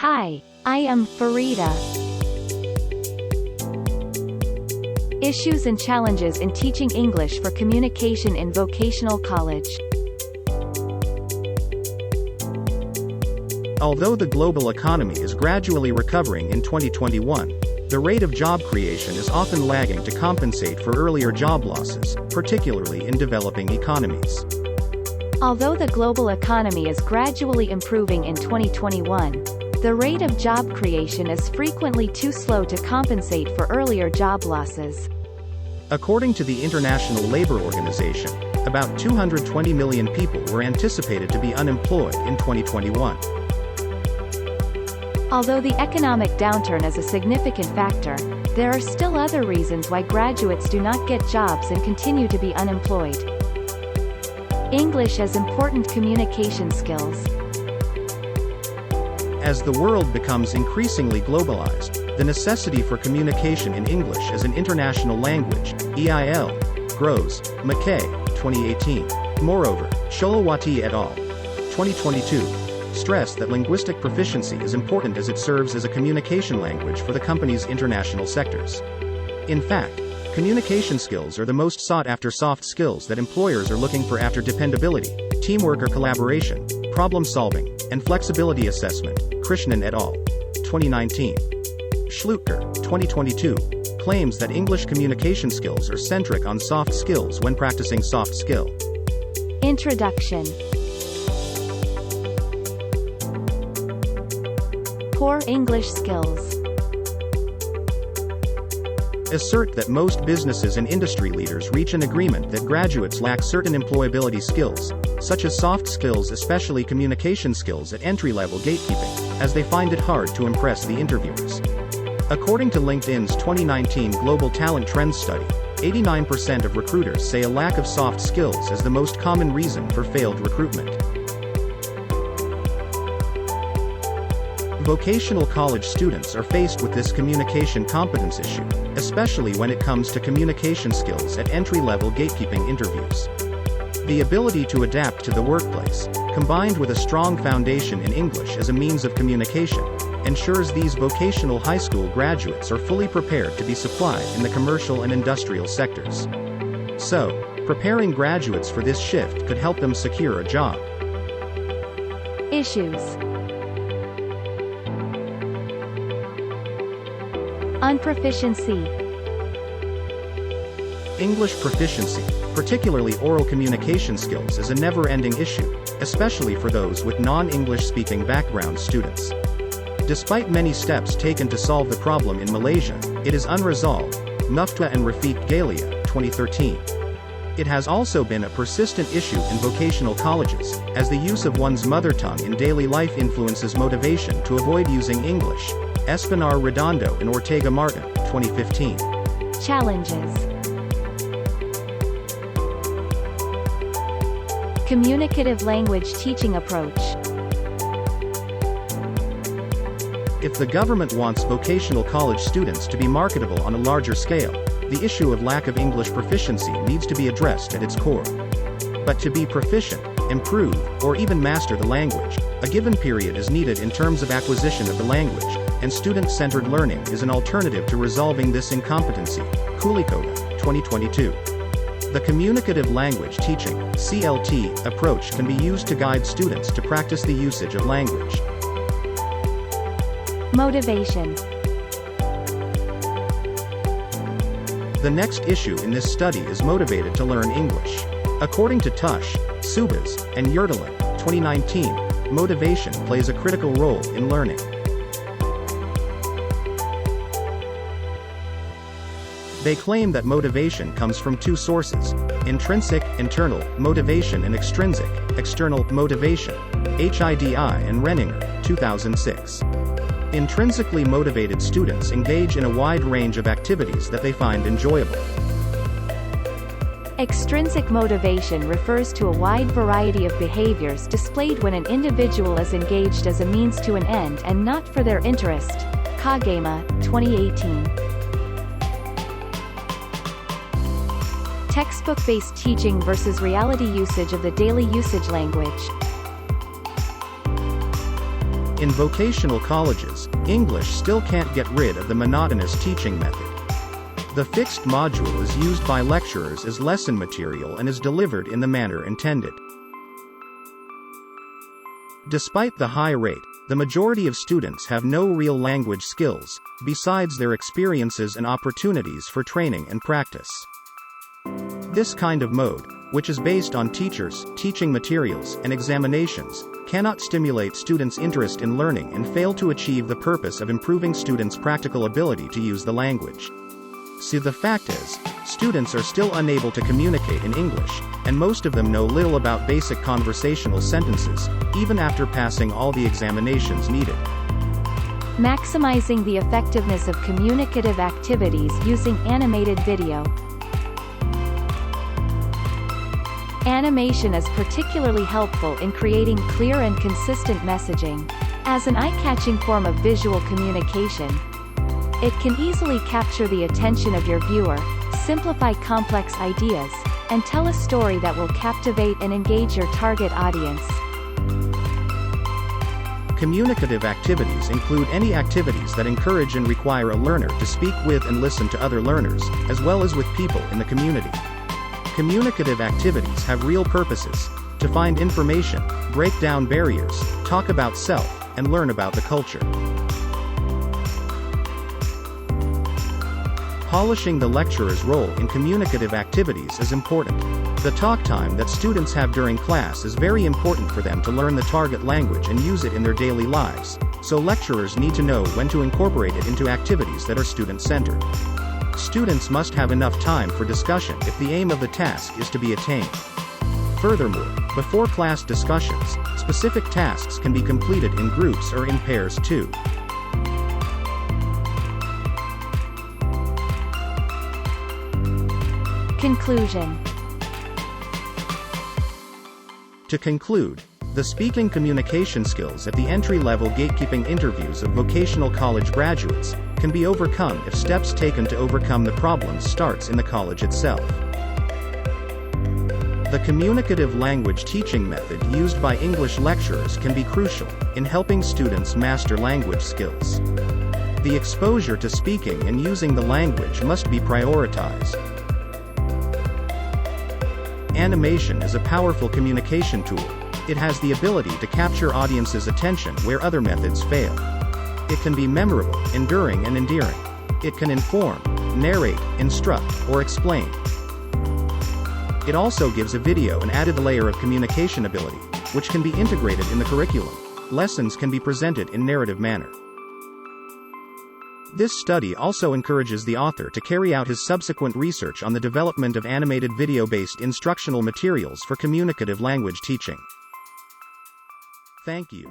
Hi, I am Farida. Issues and challenges in teaching English for communication in vocational college. Although the global economy is gradually recovering in 2021, the rate of job creation is often lagging to compensate for earlier job losses, particularly in developing economies. Although the global economy is gradually improving in 2021, the rate of job creation is frequently too slow to compensate for earlier job losses. According to the International Labour Organization, about 220 million people were anticipated to be unemployed in 2021. Although the economic downturn is a significant factor, there are still other reasons why graduates do not get jobs and continue to be unemployed. English as important communication skills. As the world becomes increasingly globalized, the necessity for communication in English as an international language, EIL, grows. McKay, 2018. Moreover, Sholawati et al. 2022. Stress that linguistic proficiency is important as it serves as a communication language for the company's international sectors. In fact, communication skills are the most sought-after soft skills that employers are looking for after dependability, teamwork or collaboration, problem-solving, and flexibility assessment. Krishnan et al. 2019. Schlutker, 2022, claims that English communication skills are centric on soft skills when practicing soft skill. Introduction. Poor English skills. Assert that most businesses and industry leaders reach an agreement that graduates lack certain employability skills, such as soft skills, especially communication skills at entry-level gatekeeping, as they find it hard to impress the interviewers. According to LinkedIn's 2019 Global Talent Trends study, 89% of recruiters say a lack of soft skills is the most common reason for failed recruitment. Vocational college students are faced with this communication competence issue, especially when it comes to communication skills at entry-level gatekeeping interviews. The ability to adapt to the workplace, combined with a strong foundation in English as a means of communication, ensures these vocational high school graduates are fully prepared to be supplied in the commercial and industrial sectors. So, preparing graduates for this shift could help them secure a job. Issues. Unproficiency. English proficiency, particularly oral communication skills, is a never-ending issue, especially for those with non-English speaking background students. Despite many steps taken to solve the problem in Malaysia, it is unresolved. Mufta and Rafiq Galia, 2013. It has also been a persistent issue in vocational colleges, as the use of one's mother tongue in daily life influences motivation to avoid using English. Espinar Redondo and Ortega Martin, 2015. Challenges. Communicative language teaching approach. If the government wants vocational college students to be marketable on a larger scale, the issue of lack of English proficiency needs to be addressed at its core. But to be proficient, improve, or even master the language, a given period is needed in terms of acquisition of the language, and student-centered learning is an alternative to resolving this incompetency. Kulikova, 2022. The communicative language teaching (CLT) approach can be used to guide students to practice the usage of language. Motivation. The next issue in this study is motivated to learn English. According to Tush, Subas, and Yurdelin, 2019, motivation plays a critical role in learning. They claim that motivation comes from two sources: intrinsic, internal, motivation and extrinsic, external, motivation. HIDI and Renninger, 2006. Intrinsically motivated students engage in a wide range of activities that they find enjoyable. Extrinsic motivation refers to a wide variety of behaviors displayed when an individual is engaged as a means to an end and not for their interest. Kagema, 2018. Textbook-based teaching versus reality usage of the daily usage language. In vocational colleges, English still can't get rid of the monotonous teaching method. The fixed module is used by lecturers as lesson material and is delivered in the manner intended. Despite the high rate, the majority of students have no real language skills, besides their experiences and opportunities for training and practice. This kind of mode, which is based on teachers, teaching materials, and examinations, cannot stimulate students' interest in learning and fail to achieve the purpose of improving students' practical ability to use the language. See, the fact is, students are still unable to communicate in English, and most of them know little about basic conversational sentences, even after passing all the examinations needed. Maximizing the effectiveness of communicative activities using animated video. Animation is particularly helpful in creating clear and consistent messaging. As an eye-catching form of visual communication, it can easily capture the attention of your viewer, simplify complex ideas, and tell a story that will captivate and engage your target audience. Communicative activities include any activities that encourage and require a learner to speak with and listen to other learners, as well as with people in the community. Communicative activities have real purposes: to find information, break down barriers, talk about self, and learn about the culture. Polishing the lecturer's role in communicative activities is important. The talk time that students have during class is very important for them to learn the target language and use it in their daily lives, so lecturers need to know when to incorporate it into activities that are student-centered. Students must have enough time for discussion if the aim of the task is to be attained. Furthermore, before class discussions, specific tasks can be completed in groups or in pairs too. Conclusion. To conclude, the speaking communication skills at the entry-level gatekeeping interviews of vocational college graduates can be overcome if steps taken to overcome the problems starts in the college itself. The communicative language teaching method used by English lecturers can be crucial in helping students master language skills. The exposure to speaking and using the language must be prioritized. Animation is a powerful communication tool. It has the ability to capture audiences' attention where other methods fail. It can be memorable, enduring, and endearing. It can inform, narrate, instruct, or explain. It also gives a video an added layer of communication ability, which can be integrated in the curriculum. Lessons can be presented in narrative manner. This study also encourages the author to carry out his subsequent research on the development of animated video-based instructional materials for communicative language teaching. Thank you.